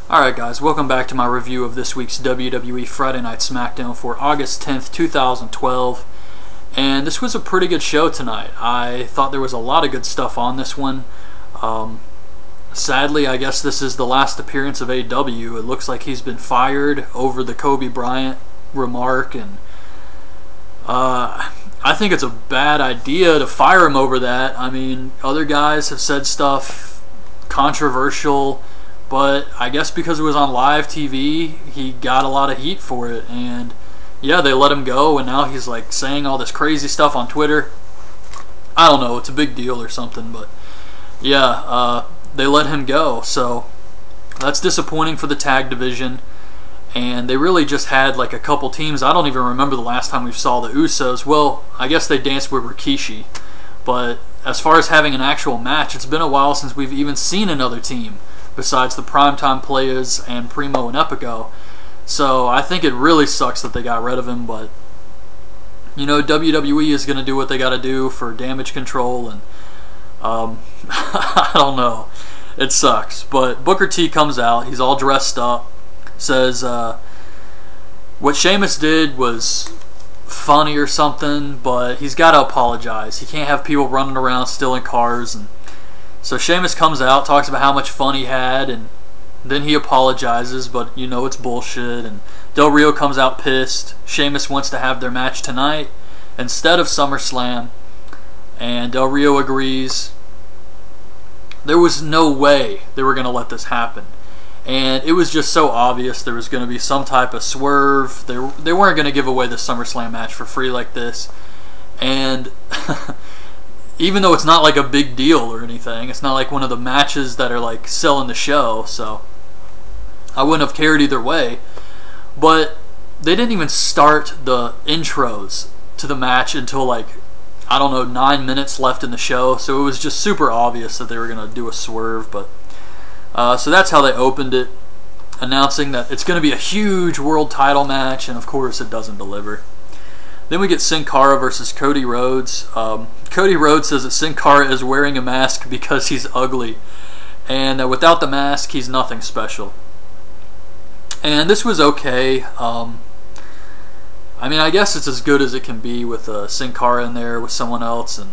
Alright guys, welcome back to my review of this week's WWE Friday Night Smackdown for August 10th, 2012. And this was a pretty good show tonight. I thought there was a lot of good stuff on this one. Sadly, I guess this is the last appearance of AEW. It looks like he's been fired over the Kobe Bryant remark, and I think it's a bad idea to fire him over that. I mean, other guys have said stuff controversial, but I guess because it was on live TV, he got a lot of heat for it. And yeah, they let him go, and now he's like saying all this crazy stuff on Twitter. I don't know, it's a big deal or something, but yeah, they let him go. So that's disappointing for the tag division. And they really just had like a couple teams. I don't even remember the last time we saw the Usos. Well, I guess they danced with Rikishi. But as far as having an actual match, it's been a while since we've even seen another team besides the Primetime Players and Primo and Epico. So I think it really sucks that they got rid of him, but you know, WWE is going to do what they got to do for damage control, and I don't know. It sucks. But Booker T comes out, he's all dressed up, says what Sheamus did was funny or something, but he's got to apologize. He can't have people running around stealing cars. And so Sheamus comes out, talks about how much fun he had, and then he apologizes, but you know it's bullshit. And Del Rio comes out pissed. Sheamus wants to have their match tonight instead of SummerSlam, and Del Rio agrees. There was no way they were going to let this happen. And it was just so obvious there was going to be some type of swerve. They weren't going to give away the SummerSlam match for free like this. And even though it's not like a big deal or anything, it's not like one of the matches that are like selling the show, so I wouldn't have cared either way. But they didn't even start the intros to the match until like, I don't know, 9 minutes left in the show. So it was just super obvious that they were going to do a swerve. But so that's how they opened it, announcing that it's going to be a huge world title match, and of course it doesn't deliver. Then we get Sin Cara versus Cody Rhodes. Cody Rhodes says that Sin Cara is wearing a mask because he's ugly, and that without the mask he's nothing special. And this was okay. I mean, I guess it's as good as it can be with Sin Cara in there with someone else and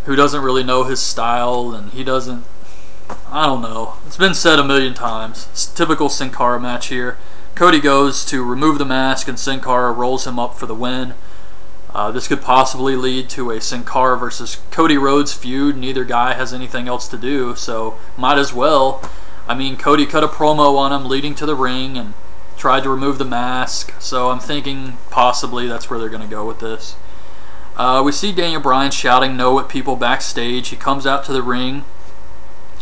who doesn't really know his style, and he doesn't, I don't know. It's been said a million times. It's a typical Sin Cara match here. Cody goes to remove the mask, and Sin Cara rolls him up for the win. This could possibly lead to a Sin Cara versus Cody Rhodes feud. Neither guy has anything else to do, so might as well. I mean, Cody cut a promo on him leading to the ring and tried to remove the mask, so I'm thinking possibly that's where they're going to go with this. We see Daniel Bryan shouting no at people backstage. He comes out to the ring,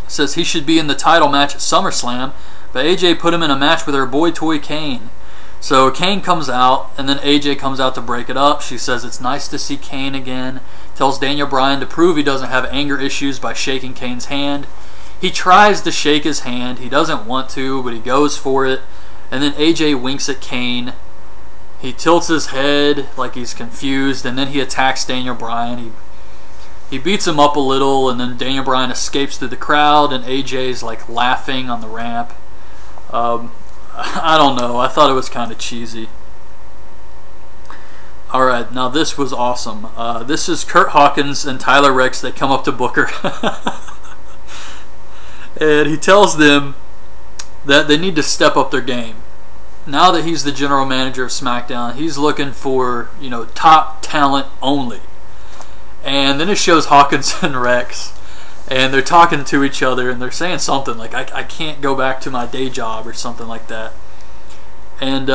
says he should be in the title match at SummerSlam, but AJ put him in a match with her boy toy Kane. So Kane comes out, and then AJ comes out to break it up. She says it's nice to see Kane again. Tells Daniel Bryan to prove he doesn't have anger issues by shaking Kane's hand. He tries to shake his hand. He doesn't want to, but he goes for it. And then AJ winks at Kane. He tilts his head like he's confused, and then he attacks Daniel Bryan. He beats him up a little, and then Daniel Bryan escapes through the crowd, and AJ's like laughing on the ramp. I don't know. I thought it was kind of cheesy. Alright, now this was awesome. This is Kurt Hawkins and Tyler Reks. They come up to Booker. And he tells them that they need to step up their game. Now that he's the general manager of SmackDown, he's looking for, you know, top talent only. And then it shows Hawkins and Rex, and they're talking to each other, and they're saying something like, I can't go back to my day job or something like that. And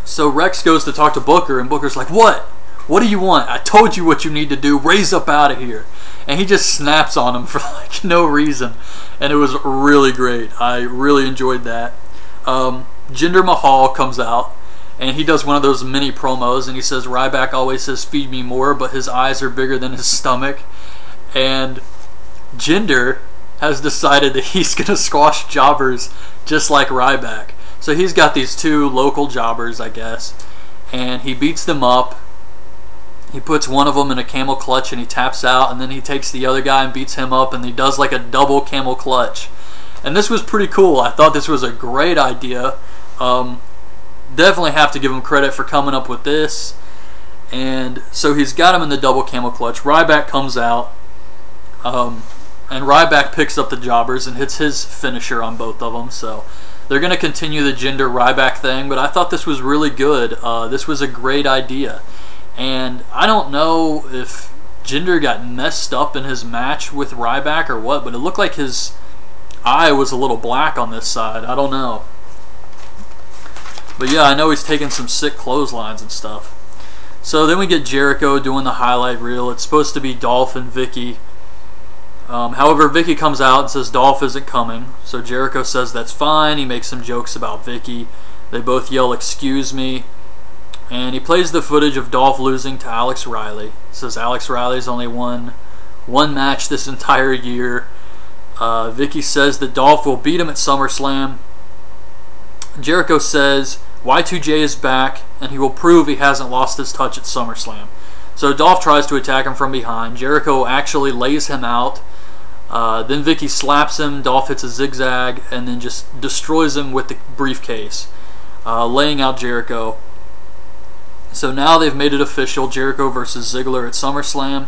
so Rex goes to talk to Booker, and Booker's like, what? What do you want? I told you what you need to do. Raise up out of here. And he just snaps on him for like no reason. And it was really great. I really enjoyed that. Jinder Mahal comes out, and he does one of those mini promos, and he says Ryback always says feed me more, but his eyes are bigger than his stomach. And Jinder has decided that he's going to squash jobbers just like Ryback. So he's got these two local jobbers, I guess, and he beats them up. He puts one of them in a camel clutch and he taps out, and then he takes the other guy and beats him up, and he does like a double camel clutch. And this was pretty cool. I thought this was a great idea. Definitely have to give him credit for coming up with this. And so he's got him in the double camel clutch. Ryback comes out. And Ryback picks up the jobbers and hits his finisher on both of them. So they're going to continue the Jinder Ryback thing, but I thought this was really good. This was a great idea. And I don't know if Jinder got messed up in his match with Ryback or what, but it looked like his eye was a little black on this side. I don't know. But yeah, I know he's taking some sick clotheslines and stuff. So then we get Jericho doing the highlight reel. It's supposed to be Dolph and Vicky. However, Vicky comes out and says Dolph isn't coming. So Jericho says that's fine. He makes some jokes about Vicky. They both yell, "Excuse me." And he plays the footage of Dolph losing to Alex Riley. Says Alex Riley's only won one match this entire year. Vicky says that Dolph will beat him at SummerSlam. Jericho says Y2J is back and he will prove he hasn't lost his touch at SummerSlam. So Dolph tries to attack him from behind. Jericho actually lays him out. Then Vicky slaps him. Dolph hits a zigzag and then just destroys him with the briefcase, laying out Jericho. So now they've made it official, Jericho versus Ziggler at SummerSlam.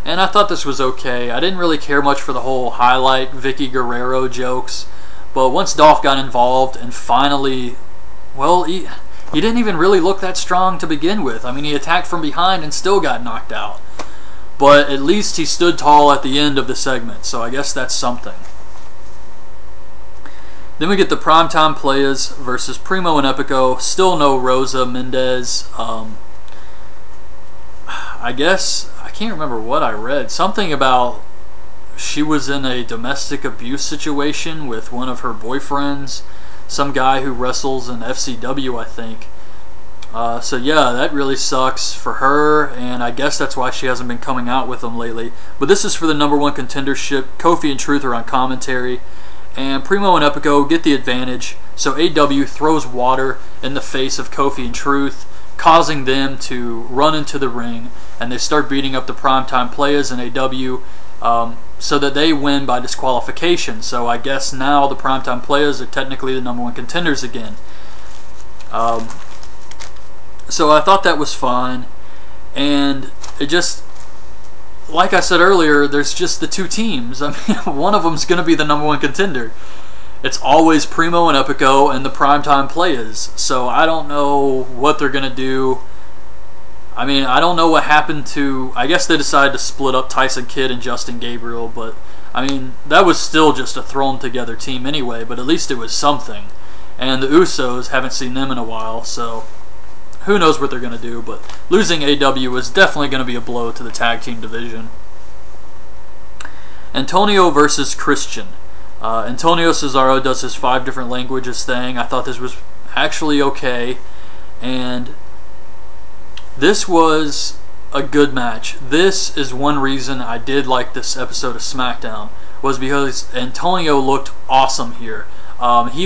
And I thought this was okay. I didn't really care much for the whole highlight Vicky Guerrero jokes. But once Dolph got involved and finally, well, he didn't even really look that strong to begin with. I mean, he attacked from behind and still got knocked out. But at least he stood tall at the end of the segment, so I guess that's something. Then we get the Primetime Players versus Primo and Epico. Still no Rosa Mendez. I guess, I can't remember what I read. Something about she was in a domestic abuse situation with one of her boyfriends. Some guy who wrestles in FCW, I think. So yeah, that really sucks for her, and I guess that's why she hasn't been coming out with them lately. But this is for the #1 contendership. Kofi and Truth are on commentary. And Primo and Epico get the advantage, so AW throws water in the face of Kofi and Truth, causing them to run into the ring, and they start beating up the Primetime Players in AW, so that they win by disqualification. So I guess now the Primetime Players are technically the #1 contenders again. So I thought that was fine, and it just, like I said earlier, there's just the two teams. I mean, one of them's going to be the #1 contender. It's always Primo and Epico and the Primetime Players. So I don't know what they're going to do. I mean, I don't know what happened to... I guess they decided to split up Tyson Kidd and Justin Gabriel, but I mean, that was still just a thrown together team anyway, but at least it was something. And the Usos, haven't seen them in a while, so who knows what they're going to do, but losing AW is definitely going to be a blow to the tag team division. Antonio versus Christian. Antonio Cesaro does his 5 different languages thing. I thought this was actually okay, and this was a good match. This is one reason I did like this episode of SmackDown, was because Antonio looked awesome here. He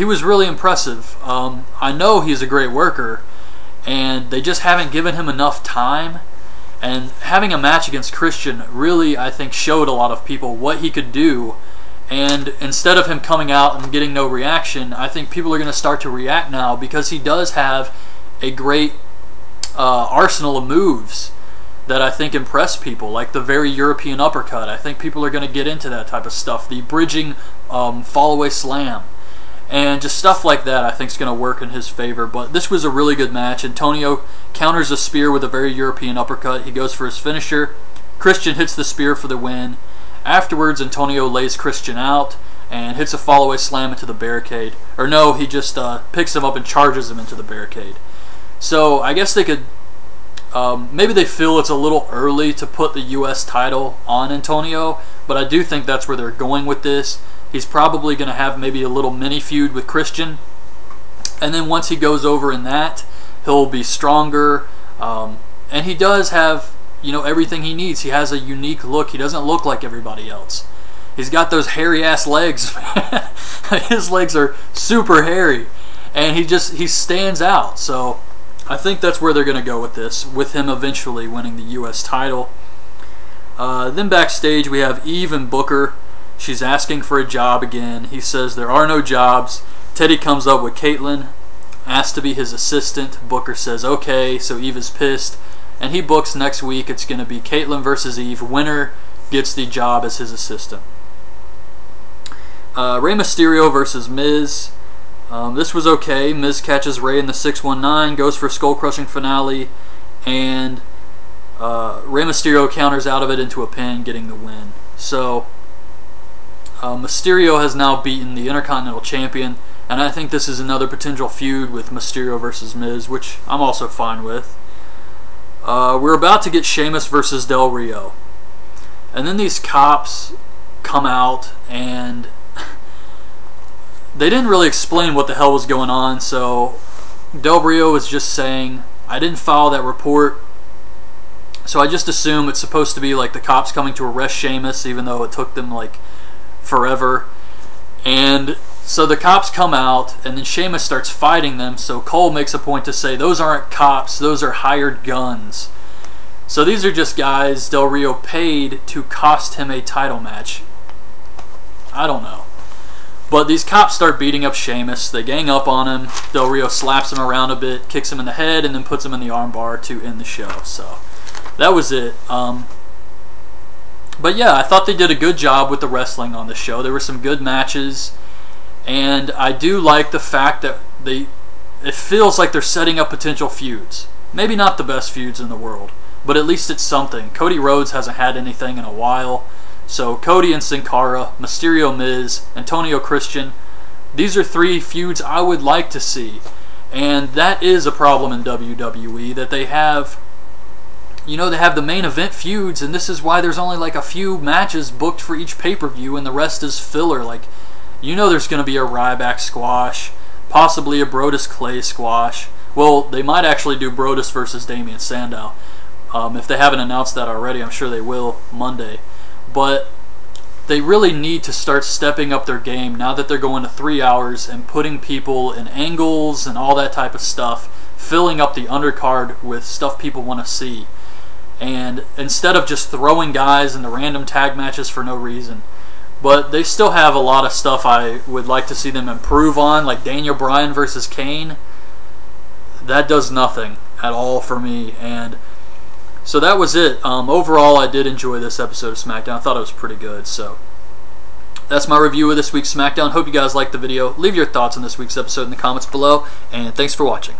was really impressive. I know he's a great worker, and they just haven't given him enough time. And having a match against Christian really, I think, showed a lot of people what he could do. And instead of him coming out and getting no reaction, I think people are going to start to react now, because he does have a great arsenal of moves that I think impress people, like the very European uppercut. I think people are going to get into that type of stuff. The bridging fall-away slam. And just stuff like that I think is going to work in his favor. But this was a really good match. Antonio counters a spear with a very European uppercut. He goes for his finisher. Christian hits the spear for the win. Afterwards, Antonio lays Christian out and hits a fall-away slam into the barricade. Or no, he just picks him up and charges him into the barricade. So I guess they could... maybe they feel it's a little early to put the U.S. title on Antonio, but I do think that's where they're going with this. He's probably going to have maybe a little mini feud with Christian, and then once he goes over in that, he'll be stronger, and he does have, you know, everything he needs. He has a unique look. He doesn't look like everybody else. He's got those hairy ass legs. His legs are super hairy, and he stands out. So I think that's where they're going to go with this, with him eventually winning the U.S. title. Then backstage we have Eve and Booker. She's asking for a job again. He says there are no jobs. Teddy comes up with Caitlyn, asks to be his assistant. Booker says okay, so Eve is pissed. And he books next week. It's going to be Caitlyn versus Eve. Winner gets the job as his assistant. Rey Mysterio versus Miz. This was okay. Miz catches Rey in the 619, goes for a skull-crushing finale, and Rey Mysterio counters out of it into a pin, getting the win. So Mysterio has now beaten the Intercontinental Champion, and I think this is another potential feud with Mysterio versus Miz, which I'm also fine with. We're about to get Sheamus versus Del Rio. And then these cops come out, and they didn't really explain what the hell was going on, so Del Rio was just saying, I didn't file that report, so I just assume it's supposed to be like the cops coming to arrest Sheamus, even though it took them like forever. And so the cops come out, and then Sheamus starts fighting them, so Cole makes a point to say, those aren't cops, those are hired guns. So these are just guys Del Rio paid to cost him a title match. I don't know. But these cops start beating up Sheamus. They gang up on him. Del Rio slaps him around a bit, kicks him in the head, and then puts him in the armbar to end the show. So that was it. But yeah, I thought they did a good job with the wrestling on the show. There were some good matches. And I do like the fact that it feels like they're setting up potential feuds. Maybe not the best feuds in the world, but at least it's something. Cody Rhodes hasn't had anything in a while. So Cody and Sin Cara, Mysterio, Miz, Antonio Christian, these are three feuds I would like to see. And that is a problem in WWE, that they have, you know, they have the main event feuds, and this is why there's only like a few matches booked for each pay-per-view, and the rest is filler. Like, you know there's going to be a Ryback squash, possibly a Brodus Clay squash. Well, they might actually do Brodus versus Damian Sandow. If they haven't announced that already, I'm sure they will Monday. But they really need to start stepping up their game now that they're going to 3 hours and putting people in angles and all that type of stuff, filling up the undercard with stuff people want to see. And instead of just throwing guys into random tag matches for no reason. But they still have a lot of stuff I would like to see them improve on, like Daniel Bryan versus Kane. That does nothing at all for me. And so that was it. Overall, I did enjoy this episode of SmackDown. I thought it was pretty good. So that's my review of this week's SmackDown. Hope you guys liked the video. Leave your thoughts on this week's episode in the comments below. And thanks for watching.